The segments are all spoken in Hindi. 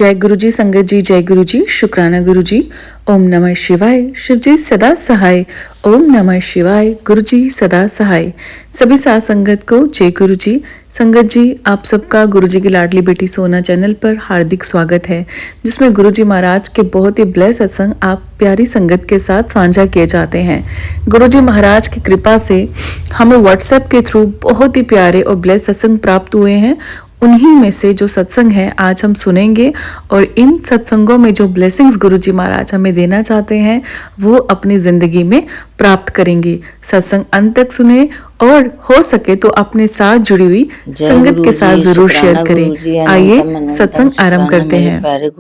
जय गुरु जी, संगत जी, जय गुरु जी, शुक्राना गुरु जी। ओम नमः शिवाय। शिव जी सदा सहाय। ओम नमः शिवाय। गुरु जी सदा सहाय। सभी साथ संगत को जय गुरु जी। संगत जी, आप सबका गुरु जी की लाडली बेटी सोना चैनल पर हार्दिक स्वागत है, जिसमें गुरु जी महाराज के बहुत ही ब्लेस सत्संग आप प्यारी संगत के साथ साझा किए जाते हैं। गुरु जी महाराज की कृपा से हमें व्हाट्सएप के थ्रू बहुत ही प्यारे और ब्लेस सत्संग प्राप्त हुए हैं। उन्हीं में से जो सत्संग है आज हम सुनेंगे और इन सत्संगों में जो ब्लेसिंग्स गुरुजी महाराज हमें देना चाहते हैं वो अपनी जिंदगी में प्राप्त करेंगे। सत्संग अंत तक सुने और हो सके तो अपने साथ जुड़ी हुई संगत के साथ जरूर शेयर करें। आइए सत्संग आरंभ करते हैं। प्यारे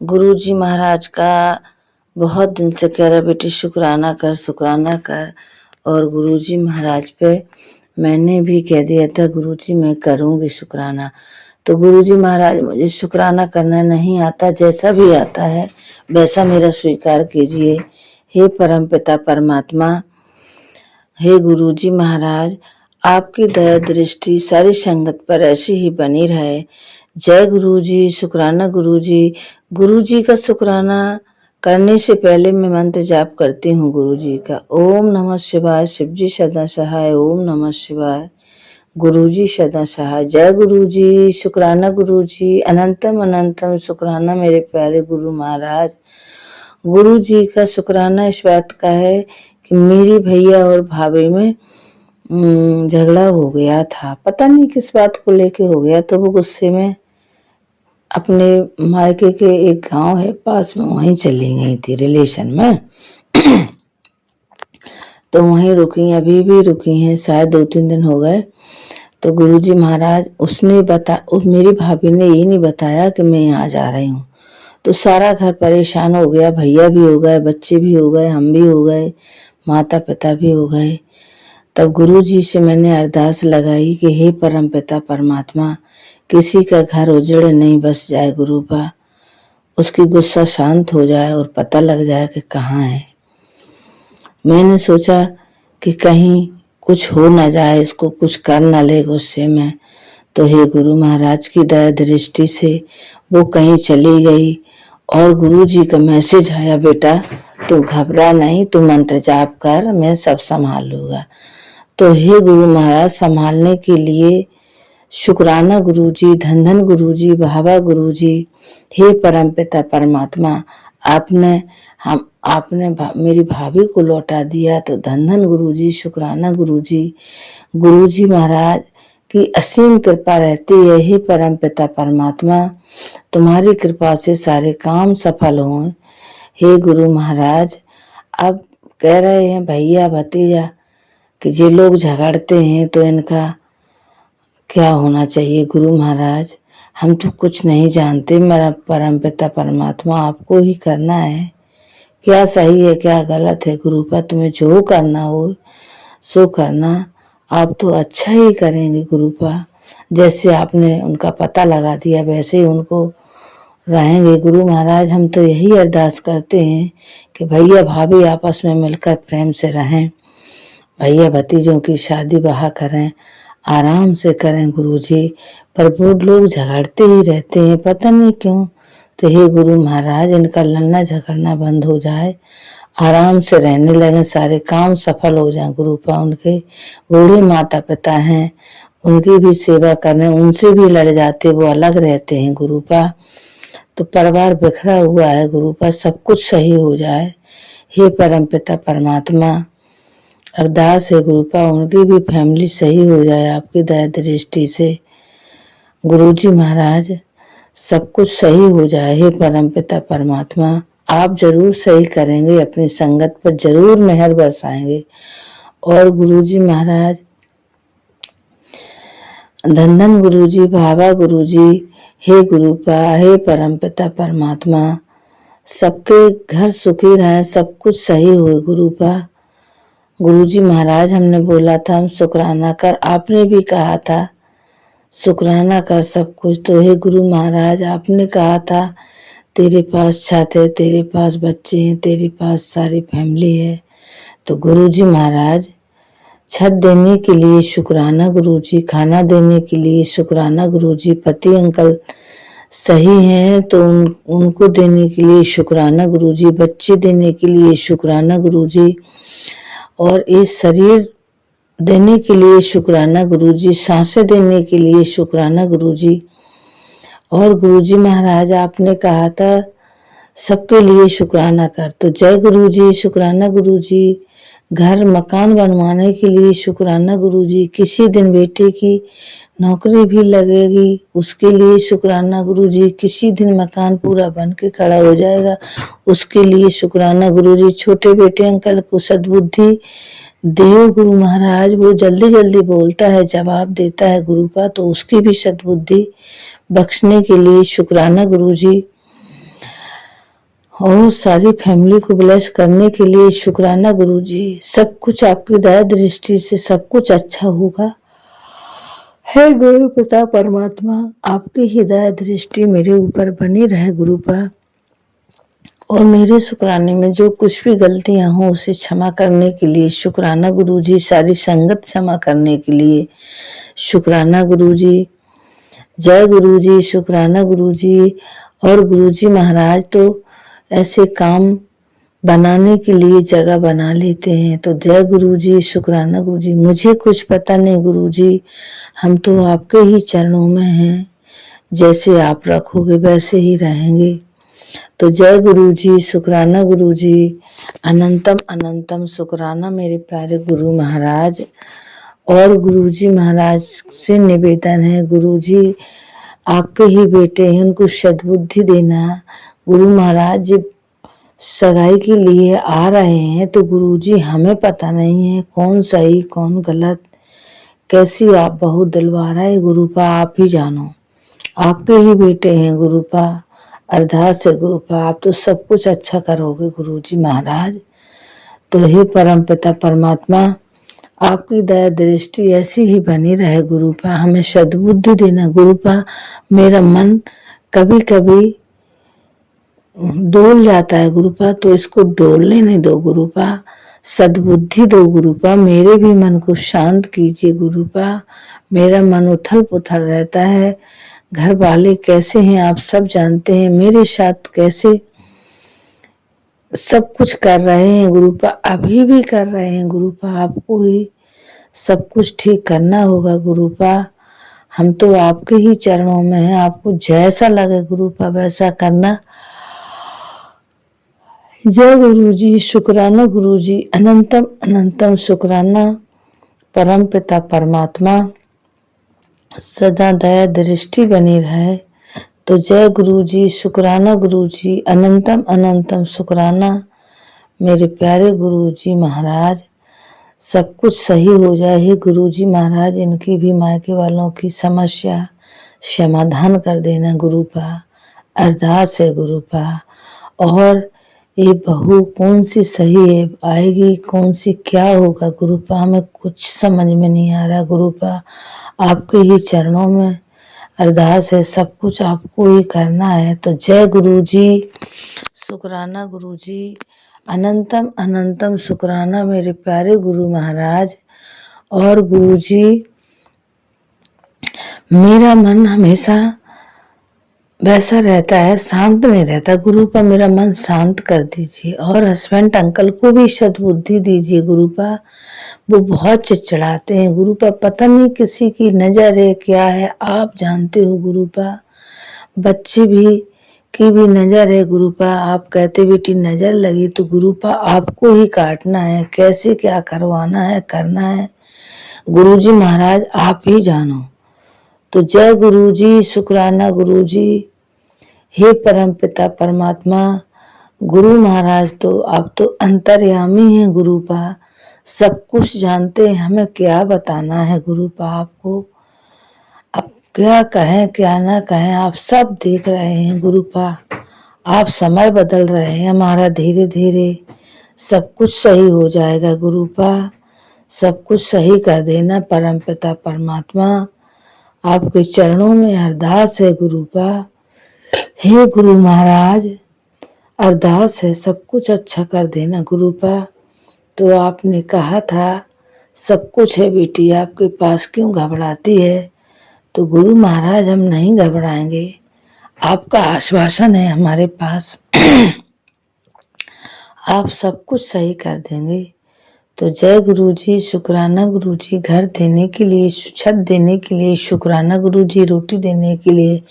गुरु जी महाराज का बहुत दिन से कह रहा बेटी शुक्राना कर। और गुरु जी महाराज पे मैंने भी कह दिया था गुरुजी मैं करूंगी शुक्राना। तो गुरुजी महाराज मुझे शुक्राना करना नहीं आता, जैसा भी आता है वैसा मेरा स्वीकार कीजिए। हे परम पिता परमात्मा, हे गुरुजी महाराज, आपकी दया दृष्टि सारी संगत पर ऐसी ही बनी रहे। जय गुरुजी, शुक्राना गुरुजी। गुरुजी का शुक्राना करने से पहले मैं मंत्र जाप करती हूँ गुरु जी का। ओम नमः शिवाय। शिव जी सदा सहाय। ओम नमः शिवाय। गुरु जी सदा सहाय। जय गुरु जी, शुक्राना गुरु जी। अनंतम अनंतम शुक्राना मेरे प्यारे गुरु महाराज। गुरु जी का शुक्राना इस बात का है कि मेरी भैया और भाभी में झगड़ा हो गया था। पता नहीं किस बात को लेके हो गया, तो वो गुस्से में अपने मायके के एक गांव है पास में, वहीं चली गई थी रिलेशन में। तो वहीं रुकी, अभी भी रुकी हैं, शायद 2-3 दिन हो गए। तो गुरुजी महाराज मेरी भाभी ने ये नहीं बताया कि मैं यहाँ जा रही हूँ। तो सारा घर परेशान हो गया, भैया भी हो गए, बच्चे भी हो गए, हम भी हो गए, माता पिता भी हो गए। तब गुरुजी से मैंने अरदास लगाई कि हे परम पिता परमात्मा, किसी का घर उजड़े नहीं बस जाए गुरुपा, उसकी गुस्सा शांत हो जाए और पता लग जाए कि कहाँ है। मैंने सोचा कि कहीं कुछ हो ना जाए, इसको कुछ कर ना ले गुस्से में। तो हे गुरु महाराज की दया दृष्टि से वो कहीं चली गई और गुरुजी का मैसेज आया, बेटा तू घबरा नहीं, तू मंत्र जाप कर, मैं सब संभाल लूंगा। तो हे गुरु महाराज, संभालने के लिए शुक्राना गुरुजी, धन धन गुरुजी, भावा गुरुजी। हे परम पिता परमात्मा, आपने मेरी भाभी को लौटा दिया, तो धन धन गुरुजी, शुक्राना गुरुजी। गुरुजी महाराज की असीम कृपा रहती है। हे परम पिता परमात्मा, तुम्हारी कृपा से सारे काम सफल हों। हे गुरु महाराज, अब कह रहे हैं भैया भतीजा कि ये लोग झगड़ते हैं तो इनका क्या होना चाहिए। गुरु महाराज, हम तो कुछ नहीं जानते, मेरा परम पिता परमात्मा आपको ही करना है, क्या सही है क्या गलत है। गुरुपा तुम्हें जो करना हो सो करना, आप तो अच्छा ही करेंगे गुरुपा। जैसे आपने उनका पता लगा दिया वैसे ही उनको रहेंगे। गुरु महाराज, हम तो यही अरदास करते हैं कि भैया भाभी आपस में मिलकर प्रेम से रहें, भैया भतीजों की शादी ब्याह करें, आराम से करें गुरुजी। पर वो लोग झगड़ते ही रहते हैं, पता नहीं क्यों। तो हे गुरु महाराज, इनका लड़ना झगड़ना बंद हो जाए, आराम से रहने लगे, सारे काम सफल हो जाए गुरुपा। उनके बूढ़े माता पिता हैं, उनकी भी सेवा करने, उनसे भी लड़ जाते, वो अलग रहते हैं गुरुपा। तो परिवार बिखरा हुआ है गुरुपा, सब कुछ सही हो जाए। हे परम पिता परमात्मा, अरदास है गुरुपा, उनकी भी फैमिली सही हो जाए आपकी दया दृष्टि से। गुरुजी महाराज, सब कुछ सही हो जाए। हे परम पिता परमात्मा, आप जरूर सही करेंगे, अपनी संगत पर जरूर मेहर बरसाएंगे। और गुरुजी महाराज, धन धन गुरुजी, भावा गुरुजी। हे गुरुपा, हे परम पिता परमात्मा, सबके घर सुखी रहे, सब कुछ सही हो गुरुपा। गुरुजी महाराज, हमने बोला था हम शुक्राना कर, आपने भी कहा था शुक्राना कर सब कुछ। तो हे गुरु महाराज, आपने कहा था तेरे पास छत है, तेरे पास बच्चे हैं, तेरे पास सारी फैमिली है। तो गुरुजी महाराज, छत देने के लिए शुक्राना गुरुजी, खाना देने के लिए शुक्राना गुरुजी, पति अंकल सही हैं तो उनको देने के लिए शुक्राना गुरुजी, बच्चे देने के लिए शुक्राना गुरुजी, और इस शरीर देने के लिए शुक्राना गुरुजी, सांसें देने के लिए शुक्राना गुरुजी। और गुरुजी महाराज आपने कहा था सबके लिए शुक्राना कर, तो जय गुरुजी, शुक्राना गुरुजी। घर मकान बनवाने के लिए शुक्राना गुरुजी, किसी दिन बेटे की नौकरी भी लगेगी उसके लिए शुक्राना गुरुजी, किसी दिन मकान पूरा बन के खड़ा हो जाएगा उसके लिए शुक्राना गुरुजी। छोटे बेटे अंकल को सद्बुद्धि दियो गुरु महाराज, वो जल्दी जल्दी बोलता है, जवाब देता है गुरुपा, तो उसकी भी सद्बुद्धि बख्शने के लिए शुक्राना गुरुजी। और सारी फैमिली को ब्लेस करने के लिए शुक्राना गुरुजी। सब कुछ आपकी दया दृष्टि से सब कुछ अच्छा होगा। हे गुरु पिता परमात्मा, आपकी ही दया दृष्टि मेरे ऊपर बनी रहे गुरुपा, और मेरे शुक्राने में जो कुछ भी गलतियां हो उसे क्षमा करने के लिए शुक्राना गुरुजी। सारी संगत क्षमा करने के लिए शुक्राना गुरुजी। जय गुरुजी, शुक्राना गुरुजी। और गुरुजी महाराज तो ऐसे काम बनाने के लिए जगह बना लेते हैं, तो जय गुरुजी, शुक्राना गुरुजी। मुझे कुछ पता नहीं गुरुजी, हम तो आपके ही चरणों में हैं, जैसे आप रखोगे वैसे ही रहेंगे। तो जय गुरुजी, शुक्राना गुरुजी। अनंतम अनंतम शुक्राना मेरे प्यारे गुरु महाराज। और गुरुजी महाराज से निवेदन है, गुरुजी आपके ही बेटे हैं, उनको सद्बुद्धि देना। गुरु महाराज जब सगाई के लिए आ रहे हैं तो गुरुजी हमें पता नहीं है कौन सही कौन गलत, कैसी आप बहू दिलवा रहे गुरुपा, आप ही जानो। आपके ही बेटे हैं गुरुपा, अरदास है गुरुपा, आप तो सब कुछ अच्छा करोगे गुरुजी महाराज। तो हे परम पिता परमात्मा, आपकी दया दृष्टि ऐसी ही बनी रहे गुरुपा, हमें सद्बुद्धि देना गुरुपा। मेरा मन कभी कभी डोल जाता है गुरुपा, तो इसको डोलने नहीं दो गुरुपा, सद्बुद्धि दो गुरुपा। मेरे भी मन को शांत कीजिए गुरुपा, मेरा मन उथल पुथल रहता है। घर वाले कैसे हैं आप सब जानते हैं, मेरे साथ कैसे सब कुछ कर रहे हैं गुरुपा, अभी भी कर रहे हैं गुरुपा। आपको ही सब कुछ ठीक करना होगा गुरुपा, हम तो आपके ही चरणों में हैं, आपको जैसा लगे गुरुपा वैसा करना। जय गुरुजी, शुक्राना गुरुजी। अनंतम अनंतम शुक्राना परम पिता परमात्मा, सदा दया दृष्टि बनी रहे। तो जय गुरुजी, शुक्राना गुरुजी। अनंतम अनंतम शुक्राना मेरे प्यारे गुरुजी महाराज, सब कुछ सही हो जाए। हे गुरुजी महाराज, इनकी भी मायके वालों की समस्या समाधान कर देना गुरुपा, अरदास है गुरुपा। और ये बहू कौन सी सही है आएगी, कौन सी क्या होगा गुरुपा, हमें कुछ समझ में नहीं आ रहा गुरुपा। आपके ही चरणों में अरदास है, सब कुछ आपको ही करना है। तो जय गुरुजी, शुक्राना गुरुजी। अनंतम अनंतम शुक्राना मेरे प्यारे गुरु महाराज। और गुरुजी मेरा मन हमेशा वैसा रहता है, शांत नहीं रहता गुरुपा, मेरा मन शांत कर दीजिए। और हस्बैंड अंकल को भी सद्बुद्धि दीजिए गुरुपा, वो बहुत चिड़चिड़ाते हैं गुरुपा, पता नहीं किसी की नजर है क्या है, आप जानते हो गुरुपा। बच्चे भी की भी नजर है गुरुपा, आप कहते बेटी नजर लगी तो गुरुपा आपको ही काटना है, कैसे क्या करवाना है करना है गुरुजी महाराज, आप ही जानो। तो जय गुरुजी, शुक्राना गुरुजी। हे परम पिता परमात्मा, गुरु महाराज तो आप तो अंतर्यामी हैं गुरुपा, सब कुछ जानते हैं, हमें क्या बताना है गुरुपा आपको, अब क्या कहें क्या ना कहें, आप सब देख रहे हैं गुरुपा। आप समय बदल रहे हैं हमारा, धीरे धीरे सब कुछ सही हो जाएगा गुरुपा, सब कुछ सही कर देना परम पिता परमात्मा। आपके चरणों में अरदास है गुरुपा। हे गुरु महाराज, अरदास है सब कुछ अच्छा कर देना गुरुपा। तो आपने कहा था सब कुछ है बेटी आपके पास, क्यों घबराती है। तो गुरु महाराज हम नहीं घबराएंगे, आपका आश्वासन है हमारे पास, आप सब कुछ सही कर देंगे। तो जय गुरु जी, शुक्राना गुरु जी, घर देने के लिए, छत देने के लिए शुक्राना गुरु जी, रोटी देने के लिए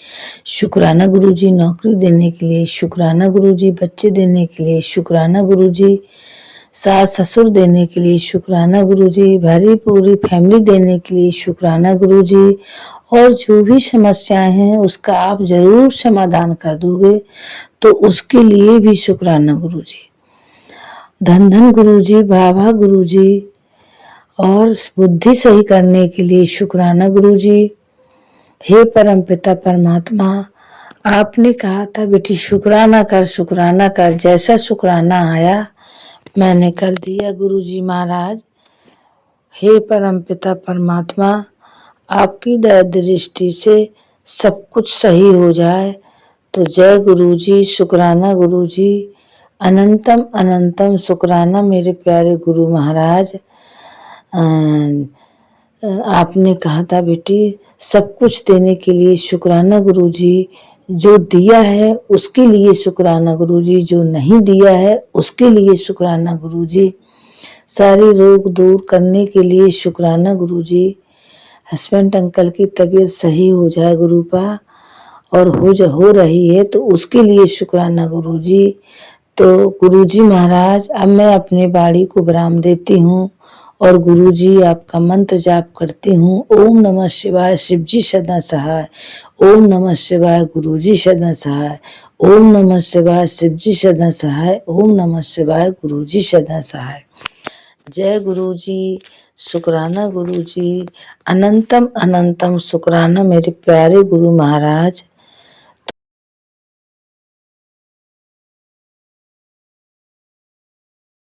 शुक्राना गुरु जी, नौकरी देने के लिए शुक्राना गुरु जी, बच्चे देने के लिए शुक्राना गुरु जी, सास ससुर देने के लिए शुक्राना गुरु जी, भरी पूरी फैमिली देने के लिए शुक्राना गुरु जी, और जो भी समस्याएं हैं उसका आप जरूर समाधान कर दोगे, तो उसके लिए भी शुक्राना गुरु जी। धन धन गुरु जी, बाबा गुरु जी, और बुद्धि सही करने के लिए शुक्राना गुरु जी। हे परम पिता परमात्मा, आपने कहा था बेटी शुक्राना कर, जैसा शुक्राना आया मैंने कर दिया गुरु जी महाराज। हे परम पिता परमात्मा, आपकी दया दृष्टि से सब कुछ सही हो जाए। तो जय गुरु जी, शुक्राना गुरु जी, अनंतम अनंतम शुक्राना मेरे प्यारे गुरु महाराज। आपने कहा था बेटी सब कुछ देने के लिए शुक्राना गुरु जी, जो दिया है उसके लिए शुक्राना गुरु जी, जो नहीं दिया है उसके लिए शुक्राना गुरु जी, सारे रोग दूर करने के लिए शुक्राना गुरु जी। हस्बैंड अंकल की तबीयत सही हो जाए गुरुपा, और हो रही है तो उसके लिए शुक्राना गुरु जी। तो गुरुजी महाराज, अब मैं अपने बाड़ी को विराम देती हूँ और गुरुजी आपका मंत्र जाप करती हूँ। ओम नमः शिवाय, शिवजी सदा सहाय। ओम नमः शिवाय, गुरुजी सदा सहाय। ओम नमः शिवाय, शिवजी सदा सहाय। ओम नमः शिवाय, गुरुजी सदा सहाय। जय गुरु जी, शुक्राना गुरु जी, अनंतम अनंतम शुक्राना मेरे प्यारे गुरु महाराज।